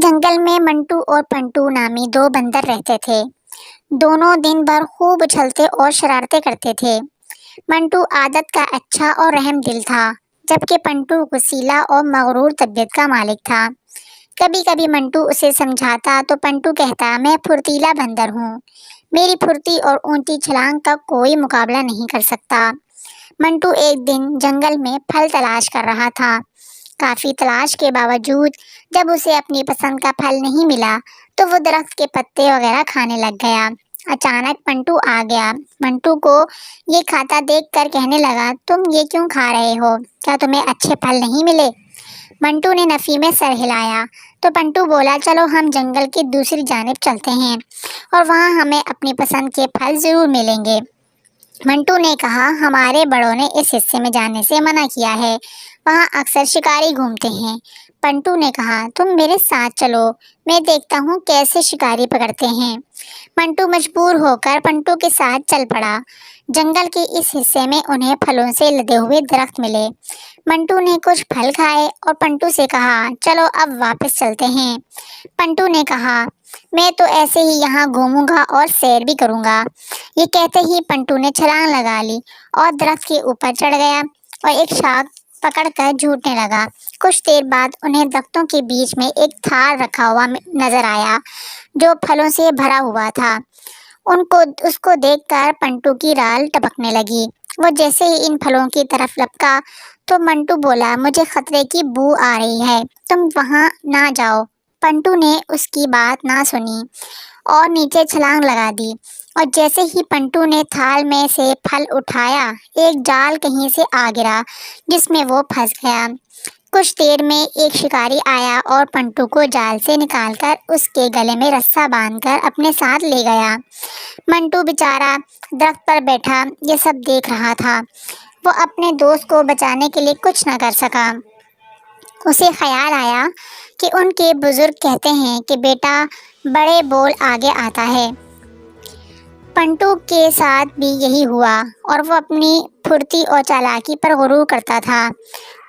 جنگل میں منٹو اور پنٹو نامی دو بندر رہتے تھے۔ دونوں دن بھر خوب اچھلتے اور شرارتیں کرتے تھے۔ منٹو عادت کا اچھا اور رحم دل تھا، جبکہ پنٹو غصیلا اور مغرور طبیعت کا مالک تھا۔ کبھی کبھی منٹو اسے سمجھاتا تو پنٹو کہتا، میں پھرتیلا بندر ہوں، میری پھرتی اور اونچی چھلانگ کا کوئی مقابلہ نہیں کر سکتا۔ منٹو ایک دن جنگل میں پھل تلاش کر رہا تھا۔ کافی تلاش کے باوجود جب اسے اپنی پسند کا پھل نہیں ملا تو وہ درخت کے پتے وغیرہ کھانے لگ گیا۔ اچانک پنٹو آ گیا۔ منٹو کو یہ کھاتا دیکھ کر کہنے لگا، تم یہ کیوں کھا رہے ہو؟ کیا تمہیں اچھے پھل نہیں ملے؟ منٹو نے نفی میں سر ہلایا تو پنٹو بولا، چلو ہم جنگل کی دوسری جانب چلتے ہیں اور وہاں ہمیں اپنی پسند کے پھل ضرور ملیں گے۔ منٹو نے کہا، ہمارے بڑوں نے اس حصے میں جانے سے منع کیا ہے، وہاں اکثر شکاری گھومتے ہیں۔ پنٹو نے کہا، تم میرے ساتھ چلو، میں دیکھتا ہوں کیسے شکاری پکڑتے ہیں۔ منٹو مجبور ہو کر پنٹو کے ساتھ چل پڑا۔ جنگل کے اس حصے میں انہیں پھلوں سے لدے ہوئے درخت ملے۔ منٹو نے کچھ پھل کھائے اور پنٹو سے کہا، چلو اب واپس چلتے ہیں۔ پنٹو نے کہا، میں تو ایسے ہی یہاں گھوموں گا اور سیر بھی کروں گا۔ یہ کہتے ہی پنٹو نے چھلانگ لگا لی اور درخت کے اوپر چڑھ گیا اور ایک شاخ پکڑ کر جھوٹنے لگا۔ کچھ دیر بعد انہیں درختوں کے بیچ میں ایک تھال رکھا ہوا نظر آیا جو پھلوں سے بھرا ہوا تھا۔ اس کو دیکھ کر پنٹو کی رال ٹپکنے لگی۔ وہ جیسے ہی ان پھلوں کی طرف لپکا تو منٹو بولا، مجھے خطرے کی بو آ رہی ہے، تم وہاں نہ جاؤ۔ پنٹو نے اس کی بات نہ سنی اور نیچے چھلانگ لگا دی، اور جیسے ہی پنٹو نے تھال میں سے پھل اٹھایا ایک جال کہیں سے آ گرا جس میں وہ پھنس گیا۔ کچھ دیر میں ایک شکاری آیا اور پنٹو کو جال سے نکال کر اس کے گلے میں رسا باندھ کر اپنے ساتھ لے گیا۔ منٹو بیچارہ درخت پر بیٹھا یہ سب دیکھ رہا تھا۔ وہ اپنے دوست کو بچانے کے لیے کچھ نہ کر سکا۔ اسے خیال آیا کہ ان کے بزرگ کہتے ہیں کہ بیٹا بڑے بول آگے آتا ہے۔ پنٹو کے ساتھ بھی یہی ہوا اور وہ اپنی پھرتی اور چالاکی پر غرور کرتا تھا۔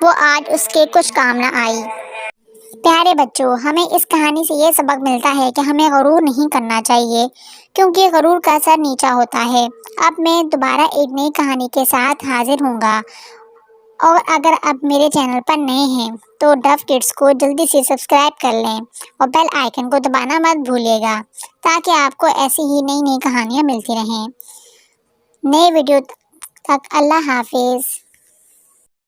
وہ آج اس کے کچھ کام نہ آئی۔ پیارے بچوں، ہمیں اس کہانی سے یہ سبق ملتا ہے کہ ہمیں غرور نہیں کرنا چاہیے، کیونکہ غرور کا سر نیچا ہوتا ہے۔ اب میں دوبارہ ایک نئی کہانی کے ساتھ حاضر ہوں گا، اور اگر اب میرے چینل پر نئے ہیں تو ڈف کڈس کو جلدی سے سبسکرائب کر لیں اور بیل آئیکن کو دبانا مت بھولیے گا تاکہ آپ کو ایسی ہی نئی نئی کہانیاں ملتی رہیں۔ نئے ویڈیو تک اللہ حافظ۔